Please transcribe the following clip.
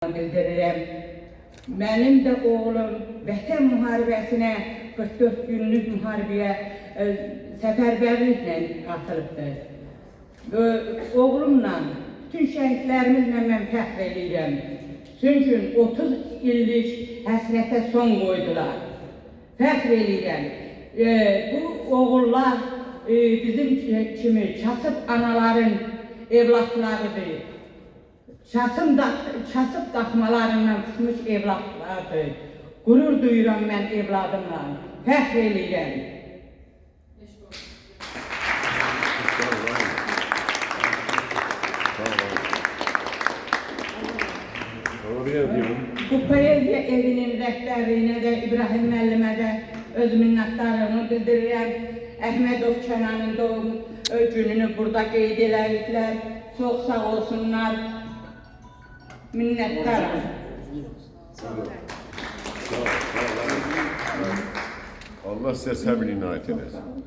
bildirirəm. Mənim də oğlum Vətən müharibəsinə 44 günlük müharibəyə səfərbərliklə qatılıbdır. Oğlumla, bütün şəhidlərimizlə mən fəxr edirəm. Çünki 30 illik həsrətə son qoydular. Fəxr edirəm. Bu oğullar bizim kimi kasıb anaların evlatlarıdır. Kasıb daxmalarından tutmuş evlatlardır. Qürur duyuram mən evladımla. Fəxr edirəm. Bu poeziya evinin rəhbərliyinə də, İbrahim müəllimə də öz minnətdarlığımı bildirirəm. Əhmədov Kənanın doğum gününü burada qeyd ediblər. Çox sağ olsunlar. Minnətdaram. Allah sizə səbr inayət eləsin.